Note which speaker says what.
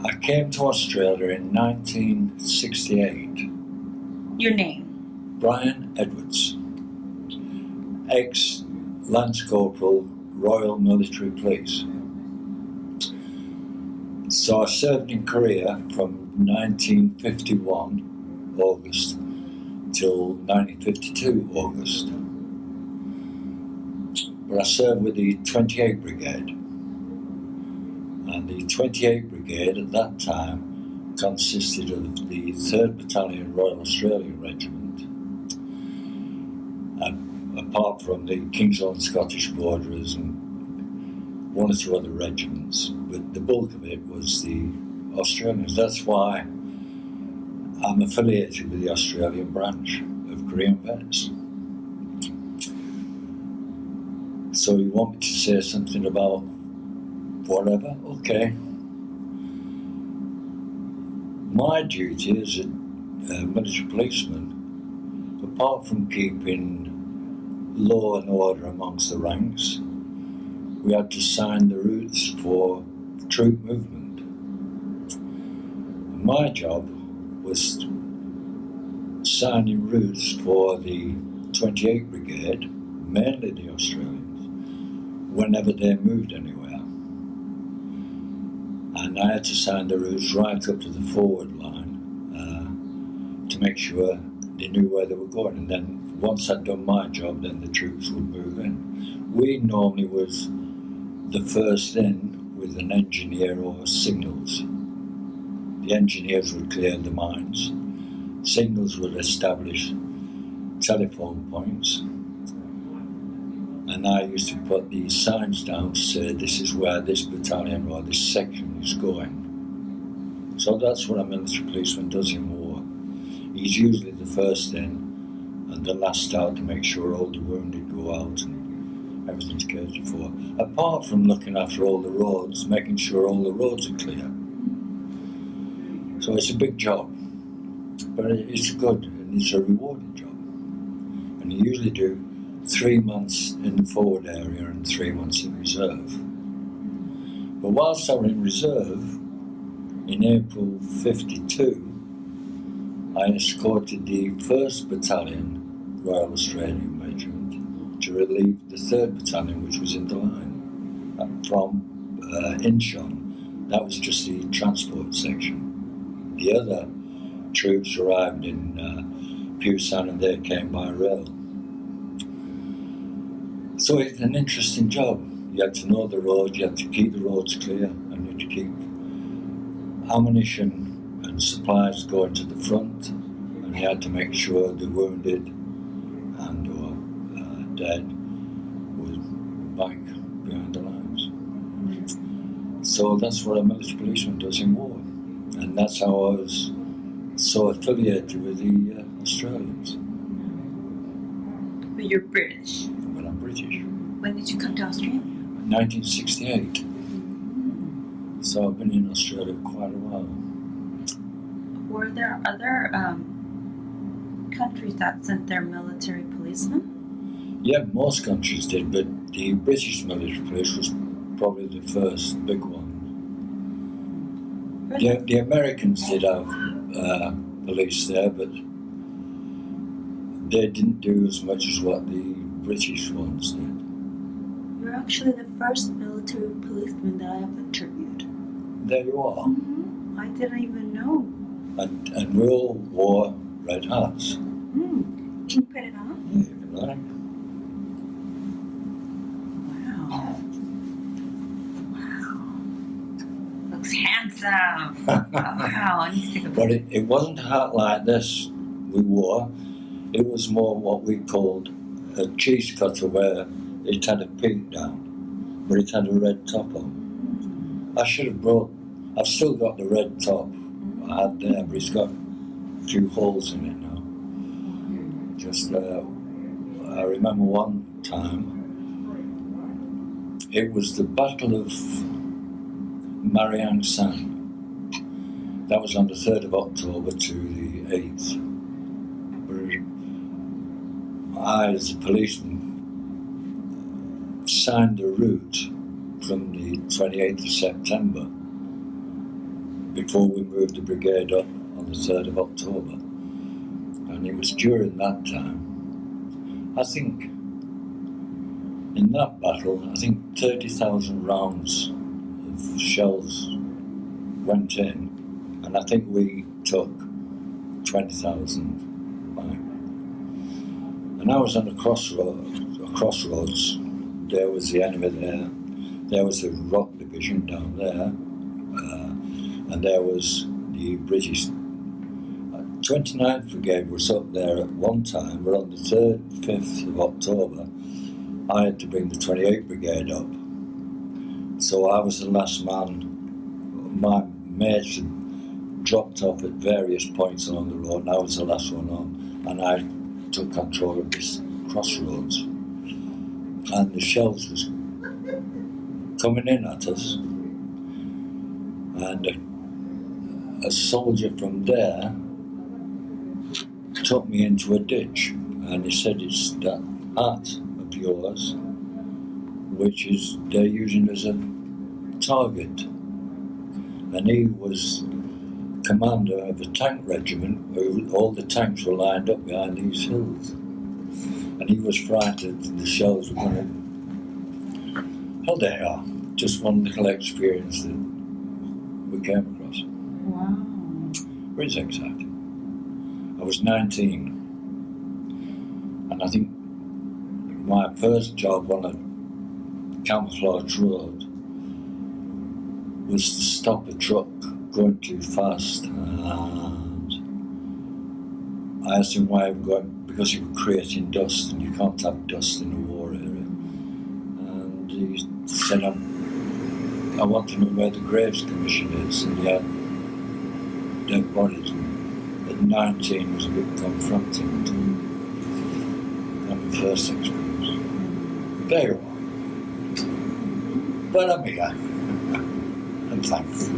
Speaker 1: I came to Australia in 1968.
Speaker 2: Your name?
Speaker 1: Brian Edwards, ex-Lance Corporal, Royal Military Police. So I served in Korea from 1951 August till 1952 August. But I served with the 28th Brigade. And the 28th Brigade at that time consisted of the 3rd Battalion Royal Australian Regiment, and apart from the King's Own Scottish Borderers and one or two other regiments, but the bulk of it was the Australians. That's why I'm affiliated with the Australian branch of Korean Vets. So you want me to say something about whatever? Okay. My duty as a military policeman, apart from keeping law and order amongst the ranks, we had to sign the routes for troop movement. My job was signing routes for the 28th Brigade, mainly the Australians, whenever they moved anywhere. And I had to sign the routes right up to the forward line to make sure they knew where they were going. And then once I'd done my job, then the troops would move in. We normally was the first in with an engineer or signals. The engineers would clear the mines. Signals would establish telephone points. And I used to put these signs down to say this is where this battalion or this section is going. So that's what a military policeman does in war. He's usually the first in and the last out to make sure all the wounded go out and everything's catered for. Apart from looking after all the roads, making sure all the roads are clear. So it's a big job, but it's good and it's a rewarding job. And you usually do 3 months in the forward area and 3 months in reserve. But whilst I was in reserve, in April 52, I escorted the 1st Battalion Royal Australian Regiment to relieve the 3rd Battalion, which was in the line from Incheon. That was just the transport section. The other troops arrived in Busan and they came by rail. So it's an interesting job. You had to know the road, you had to keep the roads clear, and you had to keep ammunition and supplies going to the front, and you had to make sure the wounded and or dead was back behind the lines. So that's what a military policeman does in war, and that's how I was so affiliated with the Australians.
Speaker 2: But you're British.
Speaker 1: But I'm British.
Speaker 2: When did you come to Australia?
Speaker 1: 1968. So I've been in Australia quite a while.
Speaker 2: Were there other countries that sent their military policemen?
Speaker 1: Yeah, most countries did, but the British military police was probably the first big one.
Speaker 2: Really?
Speaker 1: The Americans did have police there, but they didn't do as much as what the British ones did.
Speaker 2: You're actually the first military policeman that I have interviewed.
Speaker 1: There you are.
Speaker 2: Mm-hmm. I didn't even know.
Speaker 1: And we all wore red hats.
Speaker 2: Can you put it on?
Speaker 1: Yeah, if you like.
Speaker 2: Wow. Looks handsome. Wow, I need to take a
Speaker 1: But it wasn't a hat like this we wore. It was more what we called a cheese cutter, where it had a peak down, but it had a red top on. I've still got the red top I had there, but it's got a few holes in it now. Just, I remember one time, it was the Battle of Mariang San. That was on the 3rd of October to the 8th. I, as a policeman, signed the route from the 28th of September before we moved the brigade up on the 3rd of October. And it was during that time, I think, in that battle, I think 30,000 rounds of shells went in, and I think we took 20,000 back. And I was on a crossroads. There was the enemy there. There was the Rock Division down there. And there was the British 29th Brigade was up there at one time, but on the 3rd, 5th of October, I had to bring the 28th Brigade up. So I was the last man. My mates had dropped off at various points along the road, and I was the last one on, and I took control of this crossroads. And the shells was coming in at us, and a soldier from there took me into a ditch, and he said, "It's that hat of yours which is they're using as a target." And he was commander of a tank regiment where all the tanks were lined up behind these hills, and he was frightened that the shells were going to. Oh, they are. Just one little experience that we came across.
Speaker 3: Wow.
Speaker 1: Very exciting. I was 19, and I think my first job on a camouflage road was to stop a truck going too fast, and I asked him why he was going, because he was creating dust, and you can't have dust in a war area. And he said, I want to know where the Graves Commission is, and he had dead bodies. At 19 was a bit confronting to my first experience. There you are. But I'm here. I'm thankful.